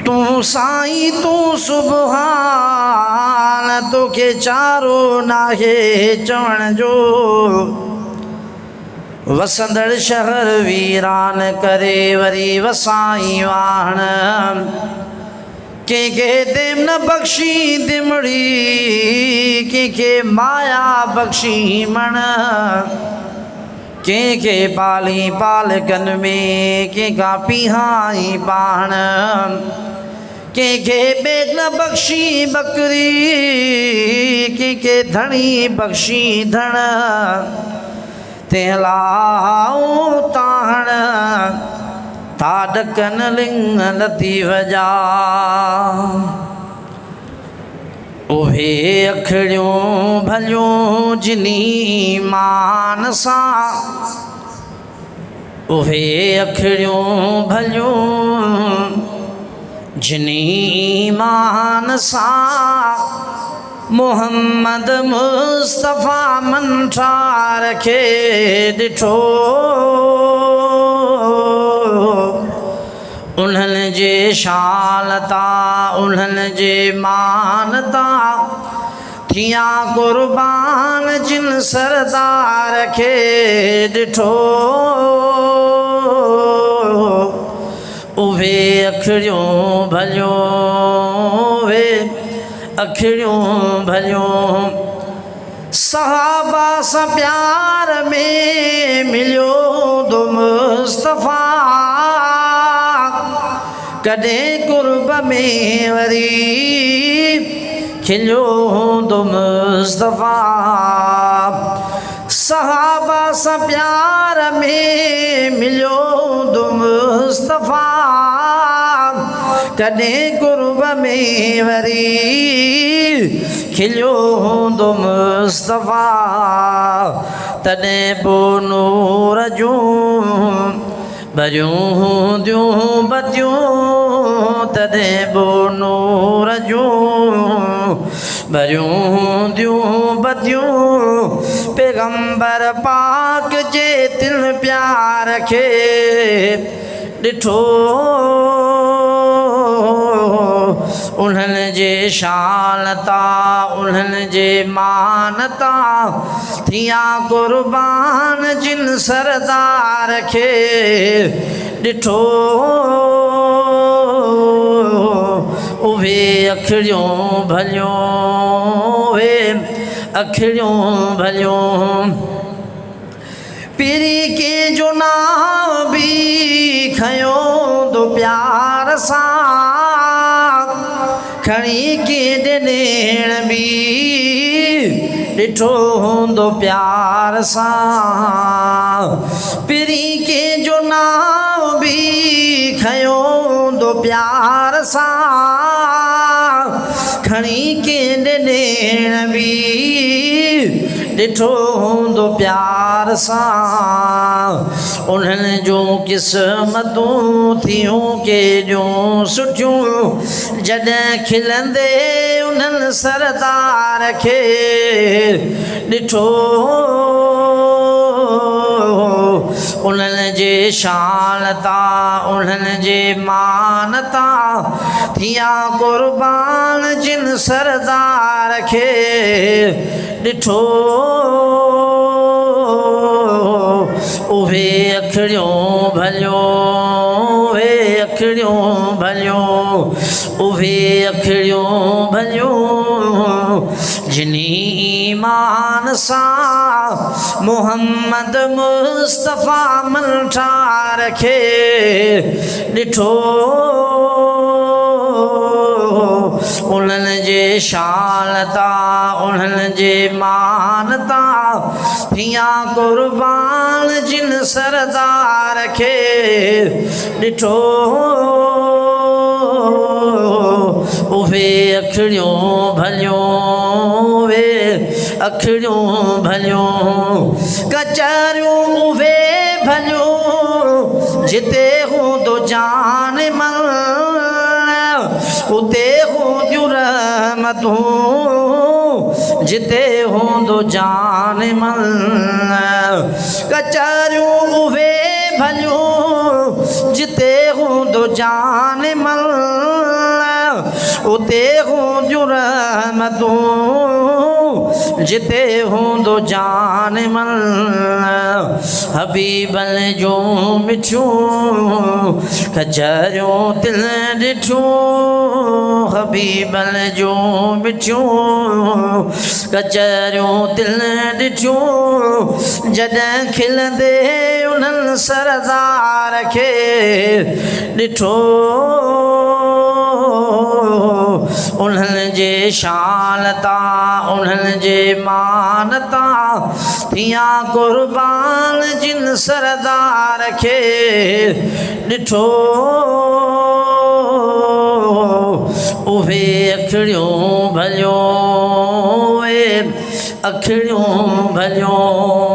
तू साईं तू सुभान तोखे चारो नाहे चवण जो वसंदड़ शहर वीरान करे वरी वसाई वाहण के देम न बख्शी दिमड़ी के माया बख्शी मण के पाली पालकन में के पीहाई पाण के बेग न बख्शी बकरी के धणी बख्शी धण तेलाऊ ताण ताडकन लिंग लती वजा उहे अखड़ियों भलियों जिनी मान सा उहे अखड़ियों भलियों जिनी मान सा मोहम्मद मुस्तफ़ा मंठार के दिठो उन्हनि जे शालता उन्हनि जे मानता थिया कुर्बान जिन सरदार के दिठो उहे अखड़ियों भलियों वे अखड़ियों भलियों सहाबा सा प्यार में मिलियो दो मुस्तफ़ा कदे कुर्ब में वरी खिलियो दो मुस्तफ़ा सहाबा सा प्यार में मिलियो दो मुस्तफ़ा कदे कुर्ब में वरी खिलियो दो मुस्तफ़ा तने पो नूर जूं बरियूं दियूं बतियूं तने पो नूर जूं बरियूं दियूं बतियूं पैगंबर पाक जे दिल प्यार के दिठो उन्हनि जे शालता उन्हनि जे मानता थिया कुर्बान जिन सरदार के दिठो उहे अखड़ियों भलियों वे अखड़ियों भलियों पीरी के जो नाम भी खयो दो प्यार सा खणी के देण भी दिठो दो प्यार सा पीरी के जो नाम भी खयो दो प्यार सा खणी के देण भी दिठो दो प्यार सा उन्हनि जो क़िस्मतूं थियूं के जो सुठियूं जॾहिं खिलंदे उन्हनि सरदार खे दिठो उन्हनि जे शालता उन्हनि जे मानता थिया कुर्बान जिन सरदार खे दिठो उहे अखड़ियों भलियों वे अखड़ियों भलियों उहे अखड़ियों भलियों जिनी ईमान सा मोहम्मद मुस्तफ़ा मंठार के दिठो उन्हनि जे शालता उन्हनि जे मानता थिया कुर्बान जिन सरदार के दिठो उहे अखड़ियों भलियों वे अखड़ियों भलियों कचरियूं उहे भलियों जिते हूं तो जान मन उते हूंदियूं रहमतूं जिते हूंदो जान मन कचरियूं उहे भलियूं जिते हूंदो जान मन उते हूंदियूं रहमतूं जिते हूंदो जान मन हबीबल जो मिठियूं कचरियूं तिल ॾिठूं हबीबल जो मिठियूं कचरियूं तिल ॾिठूं जॾहिं खिलंदे उन्हनि सरदार खे ॾिठो उन्हनि जे शान तां उन्हनि जे मान तां थिया कुर्बान जिन सरदार खे ॾिठो उहे अखियूं भलियूं अखियूं भलियूं